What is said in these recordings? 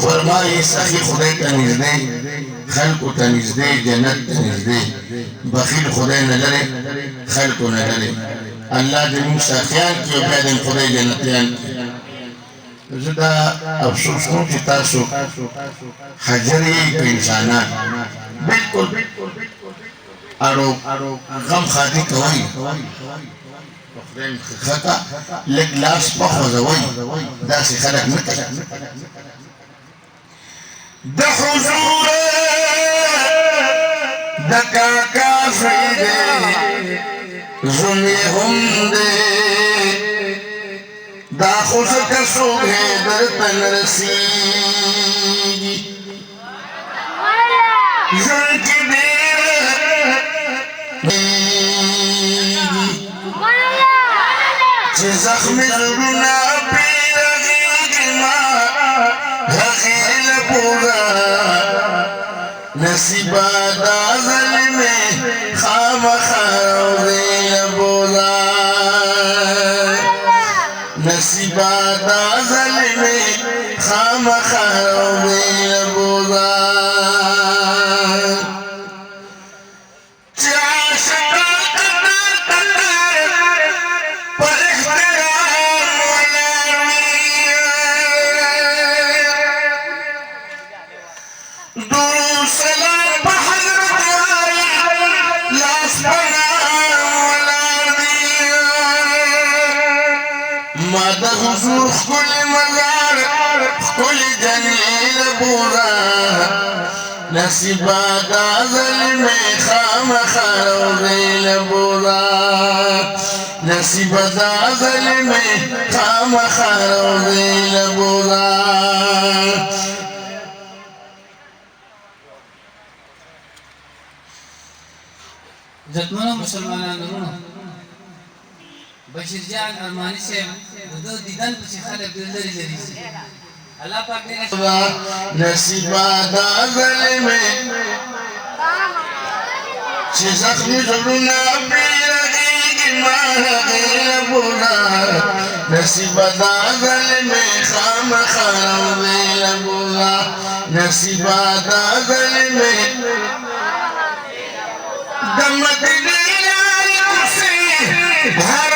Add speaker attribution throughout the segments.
Speaker 1: فرمائی سخی خدای تا نزدے خلق تا نزدے جنت تا نزدے بخیل خدای نلرے خلق نلرے اللہ دے مون سخیان کی و بیادن خدای جنتیان کی زدہ افسوس کن چی تاسو حجری پہ انسانان بالکل ارو غم خادی کوئی خطا لگ لاس پخوزوئی دا سی خلق نکل دا حضور دا کاکا فریدے زمی ہم دے دا خوشک صبح در تن رسیگی زن کی دیر چه زخم زرنا پیرگی ما حقیل پورا نصیبا دا ظلم خام خاوزیل پورا نصیبا دا ظلم خام خاوزیل پورا حضور كل مزار كل جميل بورا نصيبا دا ظلم خام خاوزيل بورا نصيبا دا ظلم خام خاوزيل بورا
Speaker 2: جتمنو مسلمانان درونو بشیر جان ارمانی سے دو دیدن پچھے خلق دلدری لری سے اللہ پاک نے
Speaker 1: نصیبا دا ظلم چه زخمی زلونا پیرگی مانا غیر بولا نصیبا دا ظلم خام خارو غیر بولا نصیبا دا ظلم دمت دینا کسی بھر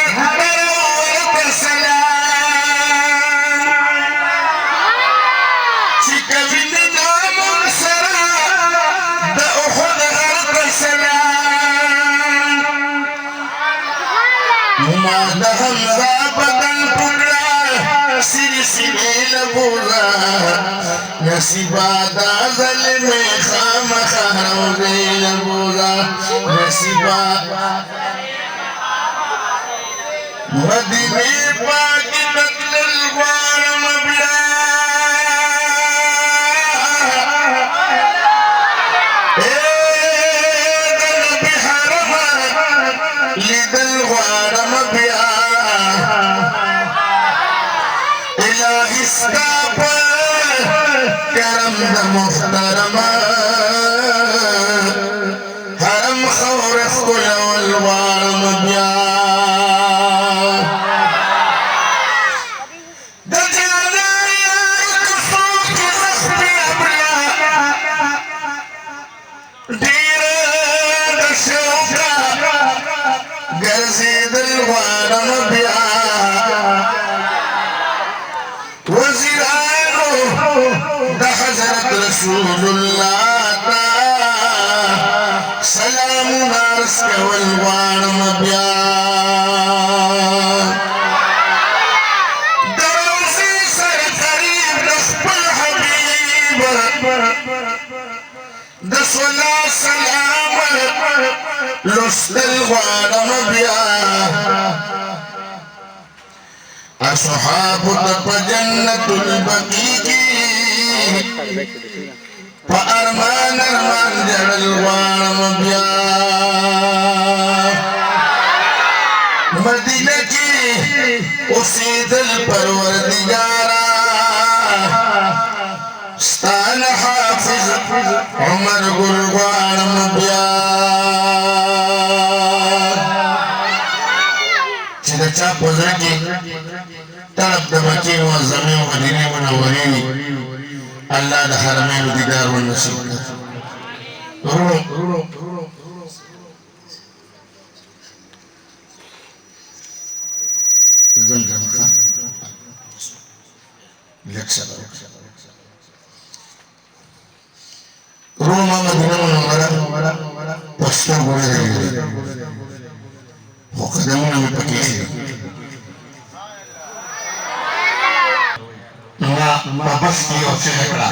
Speaker 1: نصیبا دا ظلم خام خاوزیل بولا نصیبا مدینی پاکی قتل الغوارم بیا دل بحرم لیدل غوارم بیا الہی سکاپا کرم دا محترم حرم خور خل والوارم بیا دا جانا کفو کی زخمی ابریا دیر دا شوکا گرزید الوارم بیا وزیر دا حضرت رسول اللہ تا سلام نارس کے والوارم بیا دروزی سر قریب نخبر حبیب دا صلاة سلام لست الوارم بیا اصحاب تپ جنت البقی کی پا ارمان ارمان جڑل وارم بیا مدینہ کی اسی دل پروردگارا ستان حافظ عمر گل وارم بیا چیدہ چا پوزر کی طرف دمکی و زمین و مدینہ منورینی الله د حرمين ديدار والنصيب رو زمزم خان لك سبب روما مدينة منورة پښتو ګورې خو قدمونه مې پکې ما بس کې یو څه کړه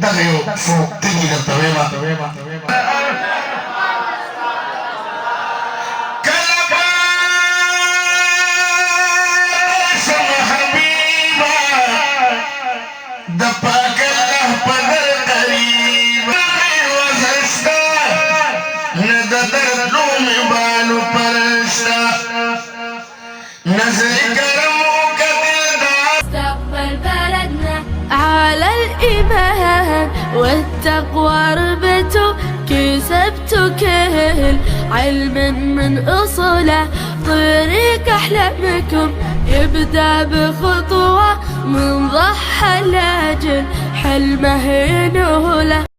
Speaker 1: دغه یو څو ټکي درته وایم
Speaker 3: استقبل بلدنا على الإيمان والتقوى ربته كسبته كل علم من أصوله طريق أحلامكم يبدأ بخطوة من ضحى الأجل حلمه ينوله